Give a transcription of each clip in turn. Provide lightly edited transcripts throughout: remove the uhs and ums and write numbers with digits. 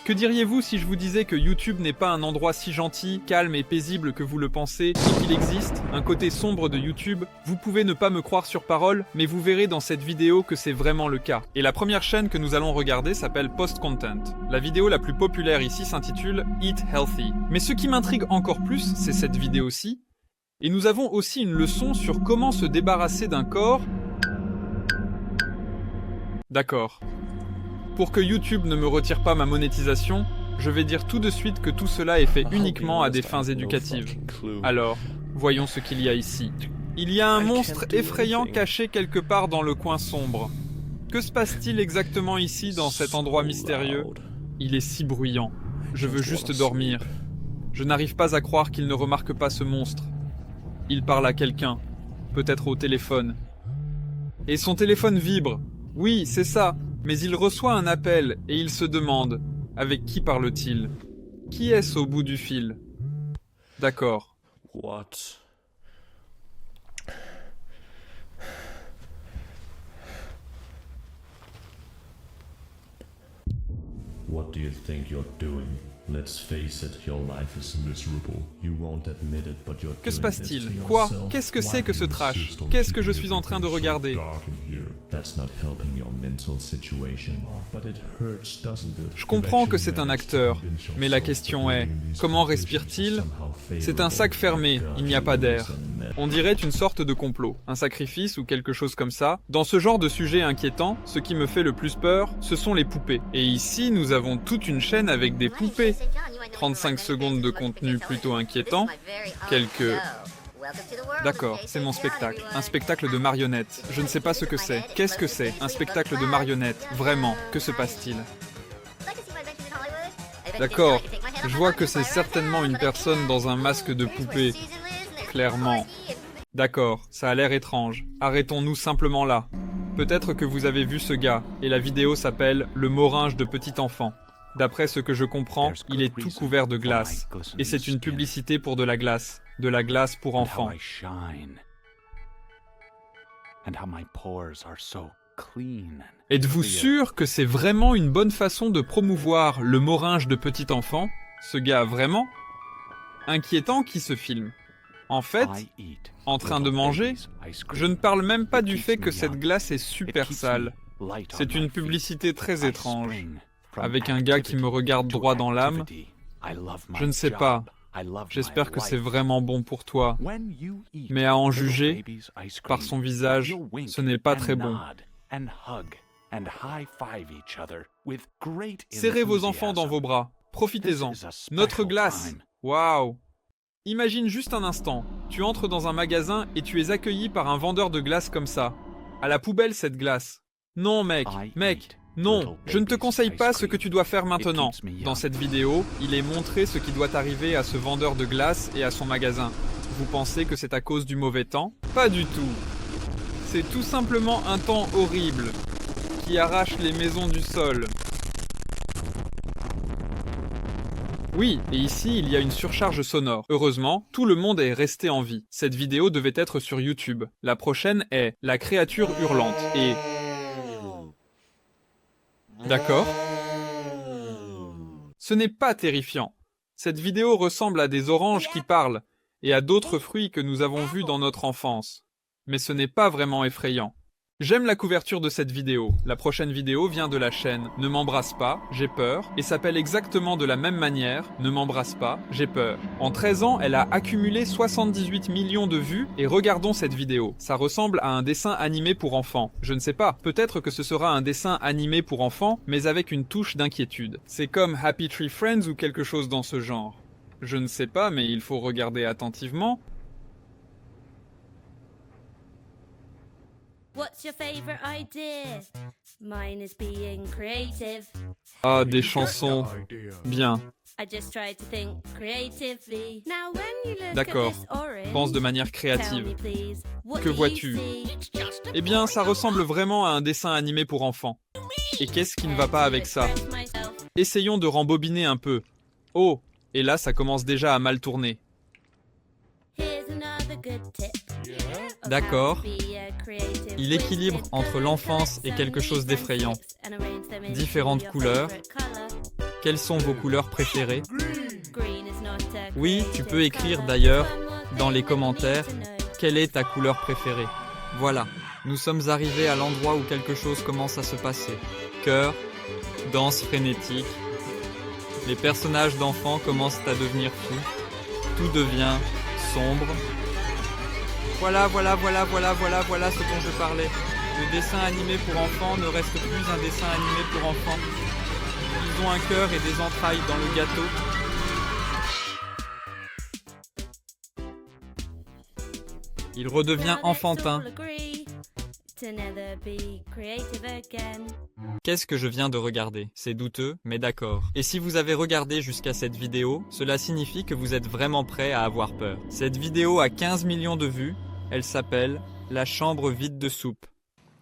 Que diriez-vous si je vous disais que YouTube n'est pas un endroit si gentil, calme et paisible que vous le pensez, et qu'il existe un côté sombre de YouTube? Vous pouvez ne pas me croire sur parole, mais vous verrez dans cette vidéo que c'est vraiment le cas. Et la première chaîne que nous allons regarder s'appelle Post Content. La vidéo la plus populaire ici s'intitule Eat Healthy. Mais ce qui m'intrigue encore plus, c'est cette vidéo-ci. Et nous avons aussi une leçon sur comment se débarrasser d'un corps. D'accord. Pour que YouTube ne me retire pas ma monétisation, je vais dire tout de suite que tout cela est fait uniquement à des fins éducatives. Alors, voyons ce qu'il y a ici. Il y a un monstre effrayant caché quelque part dans le coin sombre. Que se passe-t-il exactement ici, dans cet endroit mystérieux? Il est si bruyant. Je veux juste dormir. Je n'arrive pas à croire qu'il ne remarque pas ce monstre. Il parle à quelqu'un, peut-être au téléphone. Et son téléphone vibre. Oui, c'est ça. Mais il reçoit un appel et il se demande « Avec qui parle-t-il ? Qui est-ce au bout du fil ?» D'accord. What do you think you're doing? Let's face it, your life is miserable. You won't admit it, but you're Que se doing this passe-t-il? to Quoi? yourself. Qu'est-ce que c'est que ce Why do you trash? insist on Qu'est-ce que je keeping suis en train de everything so regarder? dark in here? That's not helping your mental situation. But it hurts, doesn't it? Je comprends que c'est un acteur, mais la question est, comment respire-t-il? C'est un sac fermé, il n'y a pas d'air. On dirait une sorte de complot, un sacrifice ou quelque chose comme ça. Dans ce genre de sujet inquiétant, ce qui me fait le plus peur, ce sont les poupées. Et ici, nous avons toute une chaîne avec des poupées. 35 secondes de contenu plutôt inquiétant, quelques... D'accord, c'est mon spectacle. Un spectacle de marionnettes. Je ne sais pas ce que c'est. Qu'est-ce que c'est? Un spectacle de marionnettes. Vraiment, que se passe-t-il? D'accord, je vois que c'est certainement une personne dans un masque de poupée. Clairement. D'accord, ça a l'air étrange. Arrêtons-nous simplement là. Peut-être que vous avez vu ce gars, et la vidéo s'appelle « Le moringe de petit enfant ». D'après ce que je comprends, il est tout couvert de glace. Et c'est une publicité pour de la glace. De la glace pour enfants. Êtes-vous sûr que c'est vraiment une bonne façon de promouvoir le moringe de petit enfant? Ce gars vraiment? Inquiétant qui se filme. En fait, en train de manger, je ne parle même pas du fait que cette glace est super sale. C'est une publicité très étrange. Avec un gars qui me regarde droit dans l'âme. Je ne sais pas. J'espère que c'est vraiment bon pour toi. Mais à en juger, par son visage, ce n'est pas très bon. Serrez vos enfants dans vos bras. Profitez-en. Notre glace. Waouh! Imagine juste un instant. Tu entres dans un magasin et tu es accueilli par un vendeur de glace comme ça. À la poubelle cette glace. Non mec, non, je ne te conseille pas ce que tu dois faire maintenant. Dans cette vidéo, il est montré ce qui doit arriver à ce vendeur de glace et à son magasin. Vous pensez que c'est à cause du mauvais temps? Pas du tout. C'est tout simplement un temps horrible, qui arrache les maisons du sol. Oui, et ici, il y a une surcharge sonore. Heureusement, tout le monde est resté en vie. Cette vidéo devait être sur YouTube. La prochaine est « La créature hurlante » et... D'accord. Ce n'est pas terrifiant. Cette vidéo ressemble à des oranges qui parlent et à d'autres fruits que nous avons vus dans notre enfance. Mais ce n'est pas vraiment effrayant. J'aime la couverture de cette vidéo. La prochaine vidéo vient de la chaîne Ne m'embrasse pas, j'ai peur et s'appelle exactement de la même manière Ne m'embrasse pas, j'ai peur. En 13 ans, elle a accumulé 78 millions de vues et regardons cette vidéo. Ça ressemble à un dessin animé pour enfants. Je ne sais pas, peut-être que ce sera un dessin animé pour enfants, mais avec une touche d'inquiétude. C'est comme Happy Tree Friends ou quelque chose dans ce genre. Je ne sais pas, mais il faut regarder attentivement. What's your favorite idea? Mine is being creative. Ah, des chansons. Bien. I just tried to think creatively. Now when you look D'accord. at this orange, Pense de manière tell créative. me please, what Que do you vois-tu? see? Eh bien, ça ressemble vraiment à un dessin animé pour enfants. Et qu'est-ce qui ne va pas avec ça? Essayons de rembobiner un peu. Oh, et là, ça commence déjà à mal tourner. Here's another good tip. D'accord. Il équilibre entre l'enfance et quelque chose d'effrayant. Différentes couleurs. Quelles sont vos couleurs préférées? Green is not a Oui, tu peux creative écrire colour. d'ailleurs Someone dans les thinks commentaires to know. quelle est ta couleur préférée. Voilà, nous sommes arrivés à l'endroit où quelque chose commence à se passer. Chœur, danse frénétique. Les personnages d'enfants commencent à devenir fous. Tout devient sombre. Voilà ce dont je parlais. Le dessin animé pour enfants ne reste plus un dessin animé pour enfants. Ils ont un cœur et des entrailles dans le gâteau. Il redevient Now let's enfantin. all agree to never be creative again. Qu'est-ce que je viens de regarder? C'est douteux, mais d'accord. Et si vous avez regardé jusqu'à cette vidéo, cela signifie que vous êtes vraiment prêt à avoir peur. Cette vidéo a 15 millions de vues. Elle s'appelle « La chambre vide de soupe ».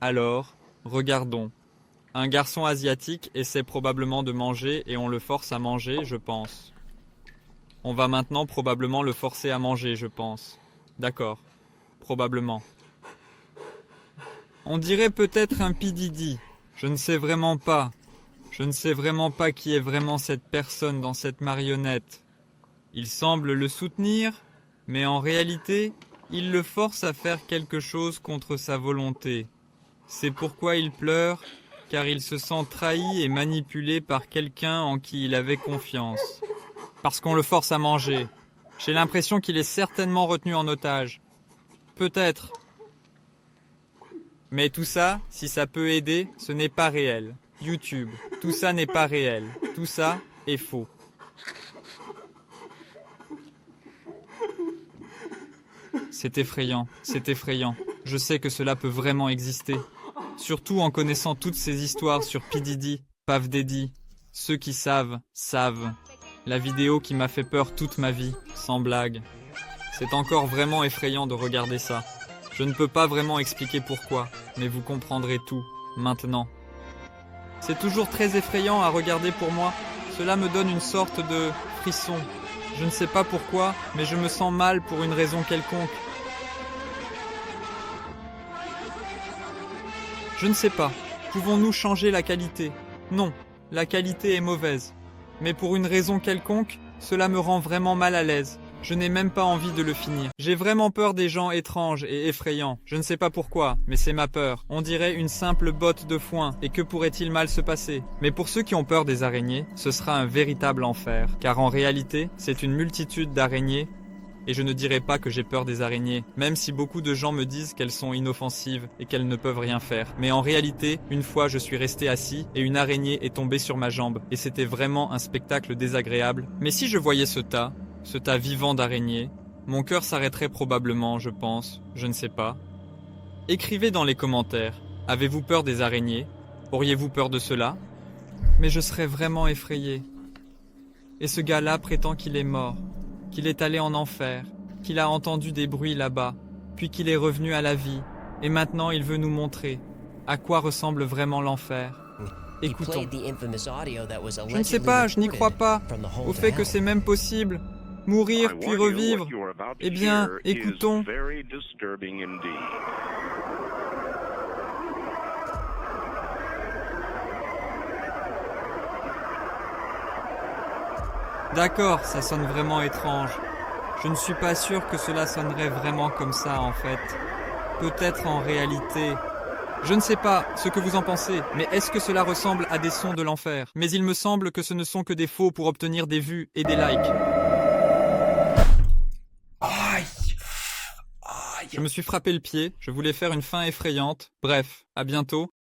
Alors, regardons. Un garçon asiatique essaie probablement de manger et on le force à manger, je pense. On va maintenant probablement le forcer à manger, je pense. D'accord. Probablement. On dirait peut-être un P. Diddy. Je ne sais vraiment pas. Je ne sais vraiment pas qui est vraiment cette personne dans cette marionnette. Il semble le soutenir, mais en réalité, il le force à faire quelque chose contre sa volonté. C'est pourquoi il pleure, car il se sent trahi et manipulé par quelqu'un en qui il avait confiance. Parce qu'on le force à manger. J'ai l'impression qu'il est certainement retenu en otage. Peut-être. Mais tout ça, si ça peut aider, ce n'est pas réel. YouTube, tout ça n'est pas réel. Tout ça est faux. C'est effrayant, c'est effrayant. Je sais que cela peut vraiment exister. Surtout en connaissant toutes ces histoires sur P. Diddy, Puff Daddy. Ceux qui savent, savent. La vidéo qui m'a fait peur toute ma vie, sans blague. C'est encore vraiment effrayant de regarder ça. Je ne peux pas vraiment expliquer pourquoi, mais vous comprendrez tout, maintenant. C'est toujours très effrayant à regarder pour moi. Cela me donne une sorte de frisson. Je ne sais pas pourquoi, mais je me sens mal pour une raison quelconque. Je ne sais pas. Pouvons-nous changer la qualité? Non, la qualité est mauvaise. Mais pour une raison quelconque, cela me rend vraiment mal à l'aise. Je n'ai même pas envie de le finir. J'ai vraiment peur des gens étranges et effrayants. Je ne sais pas pourquoi, mais c'est ma peur. On dirait une simple botte de foin, et que pourrait-il mal se passer? Mais pour ceux qui ont peur des araignées, ce sera un véritable enfer. Car en réalité, c'est une multitude d'araignées, et je ne dirais pas que j'ai peur des araignées, même si beaucoup de gens me disent qu'elles sont inoffensives et qu'elles ne peuvent rien faire. Mais en réalité, une fois je suis resté assis, et une araignée est tombée sur ma jambe, et c'était vraiment un spectacle désagréable. Mais si je voyais ce tas vivant d'araignées, mon cœur s'arrêterait probablement, je pense, je ne sais pas. Écrivez dans les commentaires, avez-vous peur des araignées? Auriez-vous peur de cela? Mais je serais vraiment effrayé. Et ce gars-là prétend qu'il est mort, qu'il est allé en enfer, qu'il a entendu des bruits là-bas, puis qu'il est revenu à la vie, et maintenant il veut nous montrer à quoi ressemble vraiment l'enfer. Écoutons. Je ne sais pas, je n'y crois pas, au fait que c'est même possible. Mourir puis revivre. Eh bien, écoutons. D'accord, ça sonne vraiment étrange. Je ne suis pas sûr que cela sonnerait vraiment comme ça en fait. Peut-être en réalité. Je ne sais pas ce que vous en pensez, mais est-ce que cela ressemble à des sons de l'enfer? Mais il me semble que ce ne sont que des faux pour obtenir des vues et des likes. Je me suis frappé le pied, je voulais faire une fin effrayante. Bref, à bientôt.